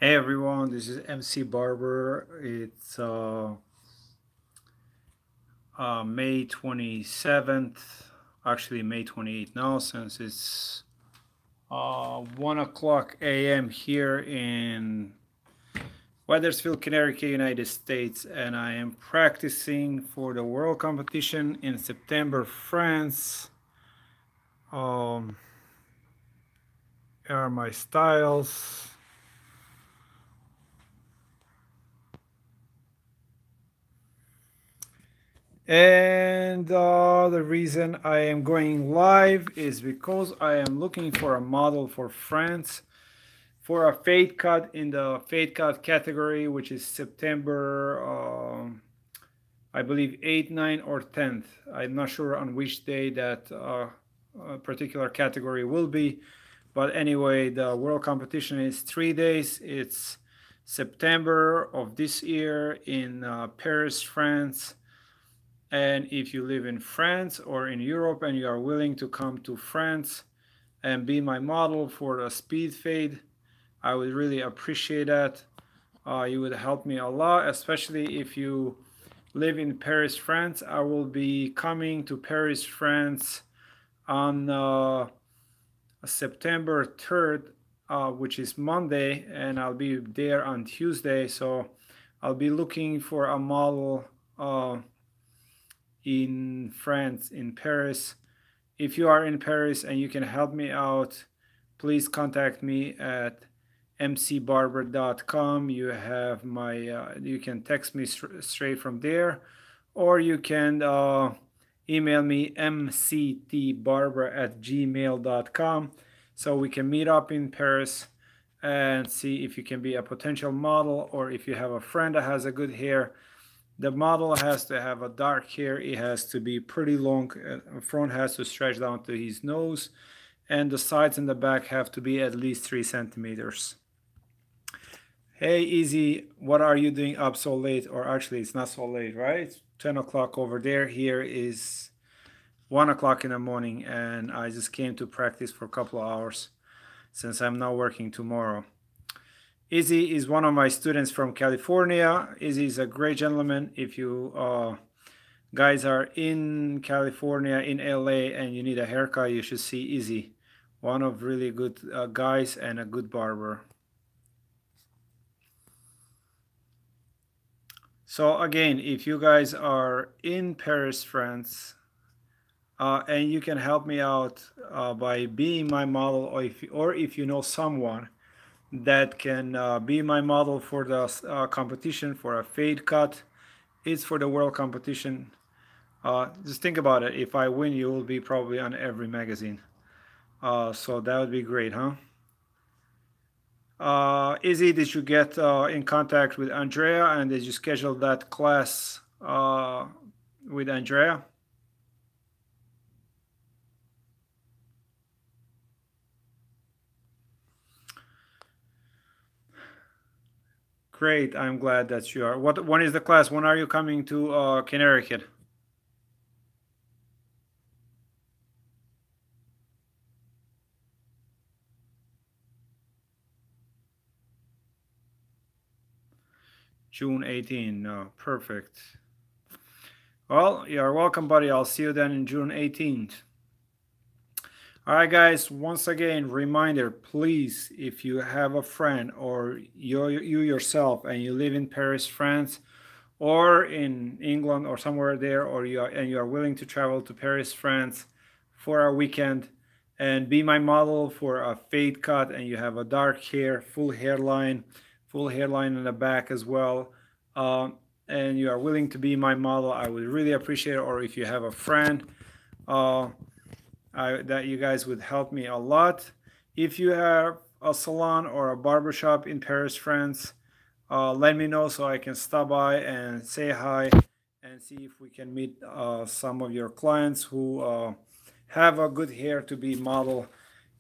Hey everyone, this is MC Barber. It's May 27th, actually May 28th now, since it's 1 o'clock a.m. here in Weathersfield, Connecticut, United States, and I am practicing for the World Competition in September, France. Here are my styles. And the reason I am going live is because I am looking for a model for France for a fade cut in the fade cut category, which is September, I believe 8th, 9th, or 10th. I'm not sure on which day that particular category will be. But anyway, the world competition is 3 days. It's September of this year in Paris, France. And if you live in France or in Europe and you are willing to come to France and be my model for the speed fade, I would really appreciate that. You would help me a lot, especially if you live in Paris, France. I will be coming to Paris, France on September 3rd, which is Monday, and I'll be there on Tuesday. So I'll be looking for a model in France, in Paris. If you are in Paris and you can help me out, please contact me at mcbarber.com. You have my you can text me straight from there, or you can email me mctbarber@gmail.com, so we can meet up in Paris and see if you can be a potential model, or if you have a friend that has a good hair. The model has to have a dark hair. It has to be pretty long. Front has to stretch down to his nose, and the sides and the back have to be at least 3 centimeters. Hey, Easy, what are you doing up so late? Or actually, it's not so late, right? It's 10 o'clock over there. Here is 1 o'clock in the morning, and I just came to practice for a couple of hours since I'm not working tomorrow. Izzy is one of my students from California. Izzy is a great gentleman. If you guys are in California, in LA, and you need a haircut, you should see Izzy. One of really good guys and a good barber. So again, if you guys are in Paris, France, and you can help me out by being my model, or if you know someone that can be my model for the competition for a fade cut. It's for the world competition. Just think about it. If I win, you will be probably on every magazine. So that would be great, huh? Izzy, did you get in contact with Andrea, and did you schedule that class with Andrea? Great. I'm glad that you are. When is the class? When are you coming to Connecticut? June 18. No, perfect. Well, you're welcome, buddy. I'll see you then in June 18th. All right, guys, once again, reminder, please, if you have a friend or you yourself and you live in Paris, France, or in England or somewhere there, or you are willing to travel to Paris, France for a weekend and be my model for a fade cut, and you have a dark hair, full hairline in the back as well, and you are willing to be my model, I would really appreciate it. Or if you have a friend, that you guys would help me a lot. If you have a salon or a barbershop in Paris, France, let me know so I can stop by and say hi and see if we can meet some of your clients who have a good hair to be model.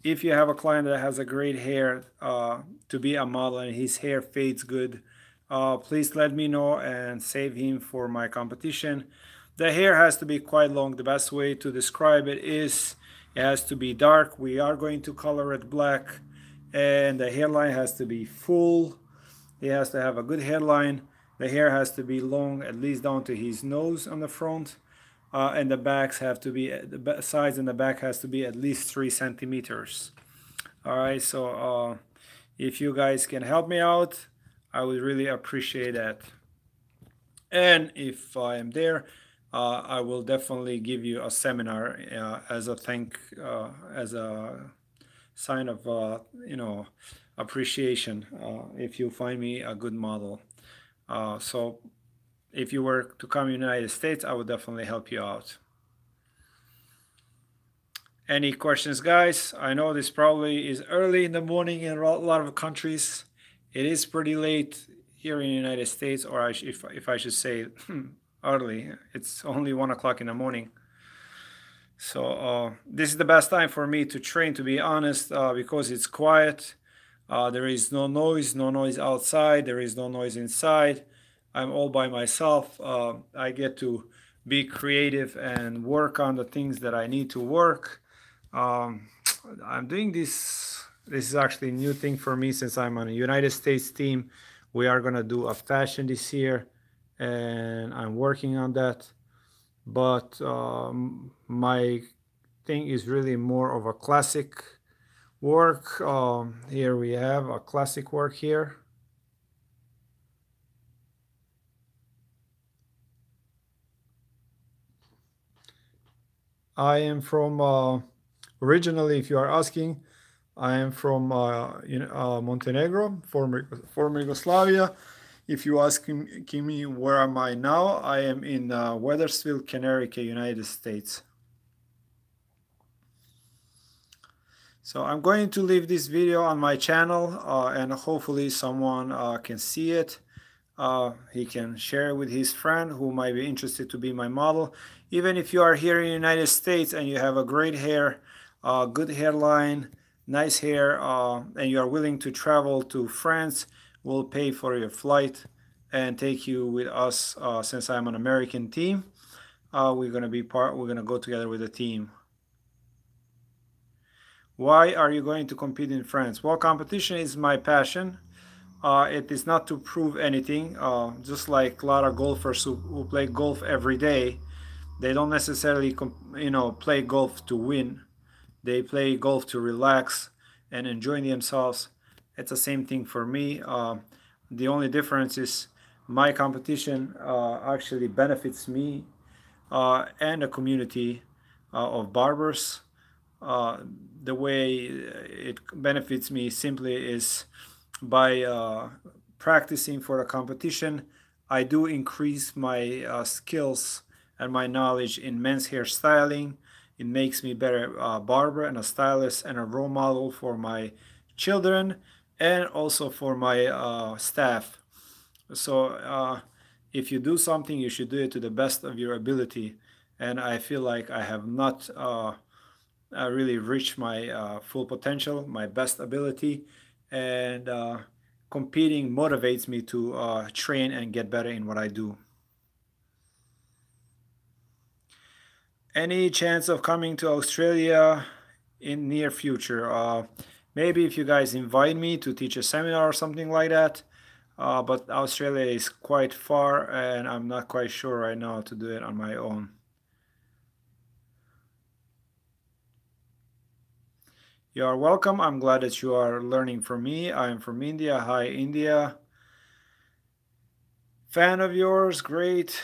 If you have a client that has a great hair to be a model and his hair fades good, please let me know and save him for my competition. The hair has to be quite long. The best way to describe it is it has to be dark. We are going to color it black, and the hairline has to be full. He has to have a good hairline. The hair has to be long, at least down to his nose on the front, and the backs have to be the sides and the back has to be at least 3 centimeters. All right, so if you guys can help me out, I would really appreciate that. And if I am there, I will definitely give you a seminar as a as a sign of appreciation if you find me a good model. So if you were to come to the United States, I would definitely help you out. Any questions, guys? I know this probably is early in the morning in a lot of countries. It is pretty late here in the United States, or if I should say early. It's only 1 o'clock in the morning. So this is the best time for me to train, to be honest, because it's quiet. There is no noise outside. There is no noise inside. I'm all by myself. I get to be creative and work on the things that I need to work. Um, I'm doing this. This is actually a new thing for me since I'm on a United States team. We are gonna do a fashion this year, and I'm working on that. But my thing is really more of a classic work. Here we have a classic work here. I am from originally, if you are asking, I am from Montenegro, former Yugoslavia. If you asking me where am I now, I am in Weathersfield, Connecticut, United States. So I'm going to leave this video on my channel and hopefully someone can see it. He can share with his friend who might be interested to be my model. Even if you are here in the United States and you have a great hair, good hairline, nice hair, and you are willing to travel to France, we'll pay for your flight and take you with us. Since I'm an American team, we're gonna go together with the team. Why are you going to compete in France? Well, competition is my passion. It is not to prove anything. Just like a lot of golfers who play golf every day, they don't necessarily play golf to win. They play golf to relax and enjoy themselves. It's the same thing for me. The only difference is my competition actually benefits me and the community of barbers. The way it benefits me simply is by practicing for a competition. I do increase my skills and my knowledge in men's hair styling. It makes me better barber and a stylist and a role model for my children and also for my staff. So if you do something, you should do it to the best of your ability. And I feel like I have not really reached my full potential, my best ability, and competing motivates me to train and get better in what I do. Any chance of coming to Australia in near future? Maybe if you guys invite me to teach a seminar or something like that. But Australia is quite far and I'm not quite sure right now to do it on my own. You are welcome. I'm glad that you are learning from me. I am from India. Hi, India. Fan of yours. Great.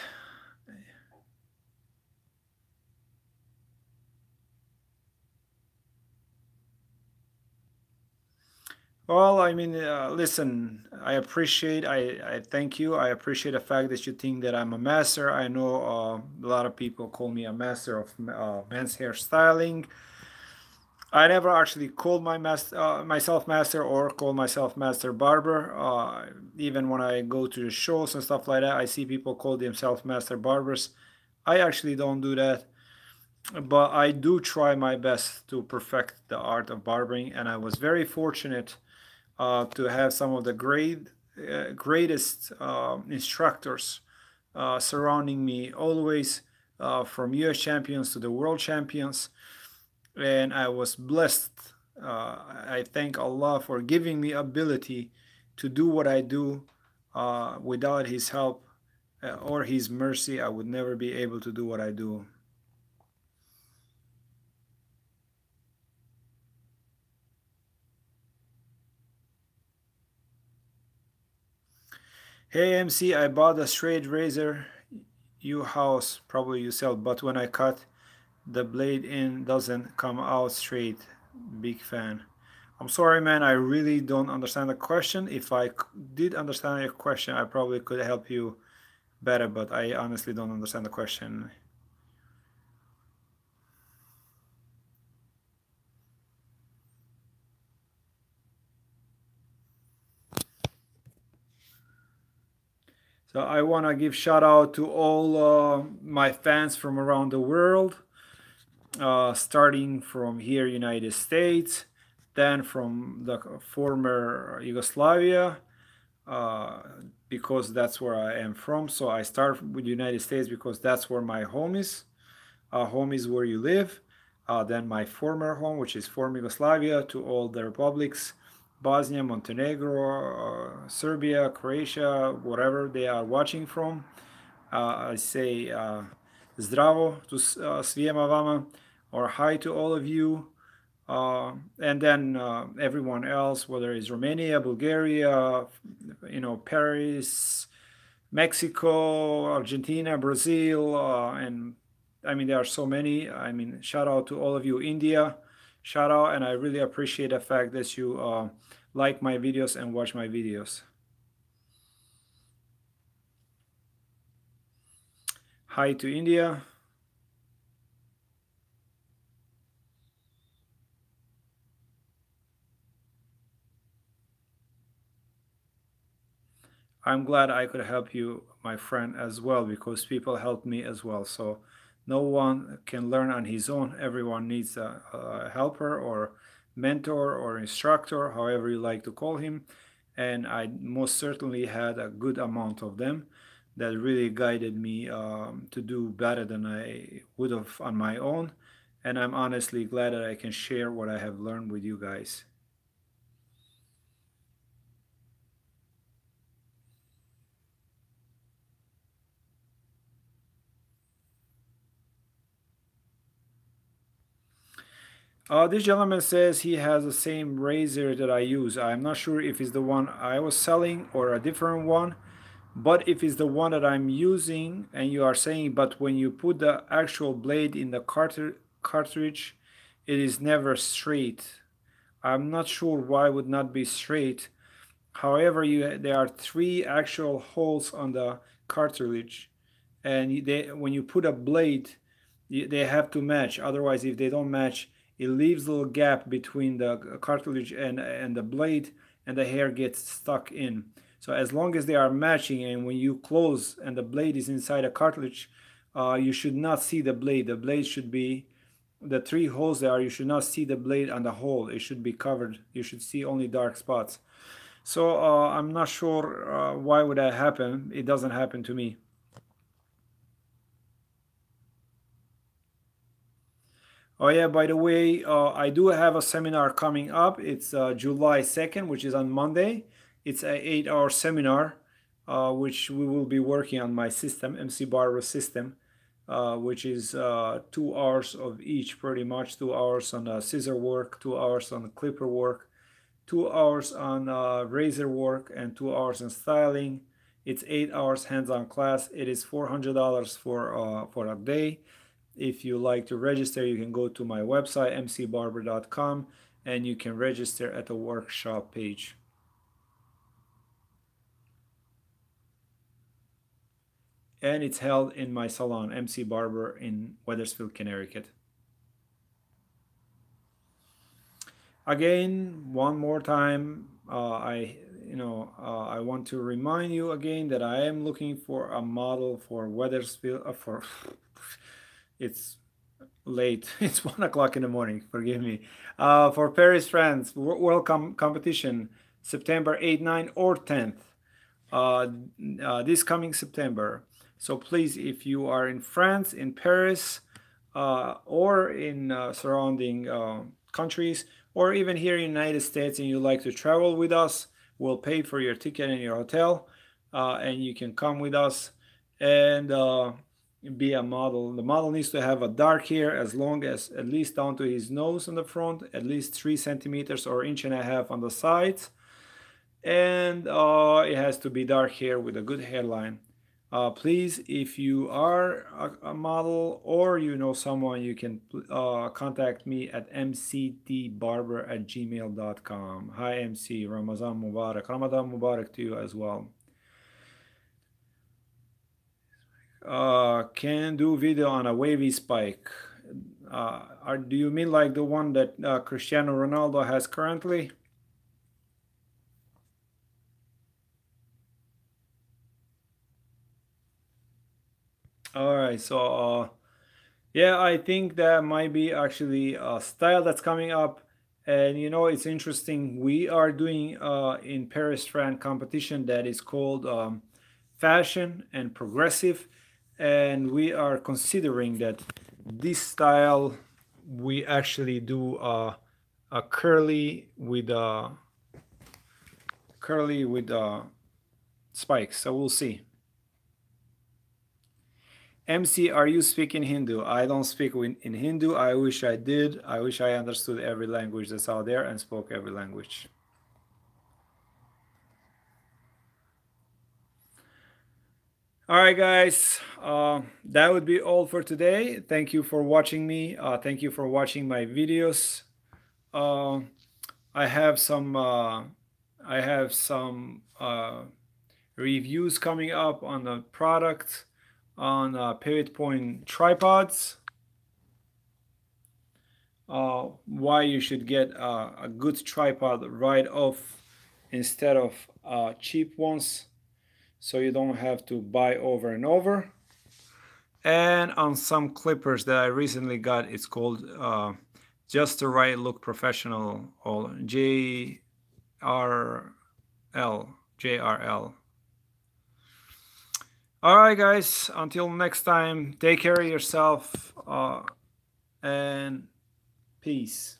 Well, I mean, listen, I thank you. I appreciate the fact that you think that I'm a master. I know a lot of people call me a master of men's hair styling. I never actually called myself master or call myself master barber. Even when I go to the shows and stuff like that, I see people call themselves master barbers. I actually don't do that, but I do try my best to perfect the art of barbering, and I was very fortunate to have some of the greatest instructors surrounding me always, from US champions to the world champions. And I was blessed. I thank Allah for giving me ability to do what I do. Without his help or his mercy, I would never be able to do what I do. Hey MC, I bought a straight razor. You house probably you sell, but when I cut the blade in doesn't come out straight. Big fan. I'm sorry, man. I really don't understand the question. If I did understand your question, I probably could help you better, but I honestly don't understand the question. So I want to give shout out to all my fans from around the world, starting from here, United States, then from the former Yugoslavia, uh, because that's where I am from. So I start with United States because that's where my home is. Home is where you live. Then my former home, which is former Yugoslavia, to all the republics, Bosnia, Montenegro, Serbia, Croatia, whatever they are watching from. I say zdravo to svijema vama, or hi to all of you. And then everyone else, whether it's Romania, Bulgaria, Paris, Mexico, Argentina, Brazil, and I mean, there are so many. I mean, shout out to all of you, India, shout out, and I really appreciate the fact that you like my videos and watch my videos. Hi to India. I'm glad I could help you, my friend, as well, because people helped me as well. So no one can learn on his own. Everyone needs a helper or mentor or instructor, however you like to call him. And I most certainly had a good amount of them that really guided me to do better than I would have on my own. And I'm honestly glad that I can share what I have learned with you guys. This gentleman says he has the same razor that I use. I'm not sure if it's the one I was selling or a different one, but if it's the one that I'm using and you are saying, but when you put the actual blade in the cartridge, it is never straight. I'm not sure why it would not be straight. However, there are three actual holes on the cartridge, and when you put a blade, they have to match. Otherwise, if they don't match, it leaves a little gap between the cartridge and the blade, and the hair gets stuck in. So as long as they are matching, and when you close and the blade is inside a cartridge, you should not see the blade. The blade should be the three holes there. You should not see the blade on the hole. It should be covered. You should see only dark spots. So I'm not sure why would that happen. It doesn't happen to me. Oh yeah, by the way, I do have a seminar coming up. It's July 2nd, which is on Monday. It's an 8-hour seminar, which we will be working on my system, MC Barber system, which is 2 hours of each, pretty much 2 hours on scissor work, 2 hours on clipper work, 2 hours on razor work, and 2 hours on styling. It's 8 hours hands-on class. It is $400 for a day. If you like to register, you can go to my website, mcbarber.com, and you can register at the workshop page. And it's held in my salon, MC Barber, in Wethersfield, Connecticut. Again, one more time, I want to remind you again that I am looking for a model for Wethersfield. It's late. It's 1 o'clock in the morning. Forgive me. For Paris, France, World Competition, September 8, 9, or 10th. This coming September. So please, if you are in France, in Paris, or in surrounding countries, or even here in the United States, and you like to travel with us, We'll pay for your ticket and your hotel, and you can come with us and be a model. The model needs to have a dark hair as long as at least down to his nose on the front, at least 3 centimeters or inch and a half on the sides, and it has to be dark hair with a good hairline. Please, if you are a model or you know someone, you can contact me at mctbarber@gmail.com. Hi MC, Ramazan Mubarak. Ramadan Mubarak to you as well. Can do video on a wavy spike. Do you mean like the one that Cristiano Ronaldo has currently? All right, so yeah, I think that might be actually a style that's coming up. And you know, it's interesting. We are doing in Paris, France competition that is called fashion and progressive, and we are considering that this style we actually do a curly with spikes. So we'll see. MC, are you speaking Hindu? I don't speak in Hindu. I wish I did. I wish I understood every language that's out there and spoke every language. All right, guys. That would be all for today. Thank you for watching me. Thank you for watching my videos. I have some reviews coming up on the product on pivot point tripods. Why you should get a good tripod right off instead of cheap ones, so you don't have to buy over and over. And on some clippers that I recently got, it's called Just the Right Look Professional, or JRL. All right, guys, until next time, take care of yourself and peace.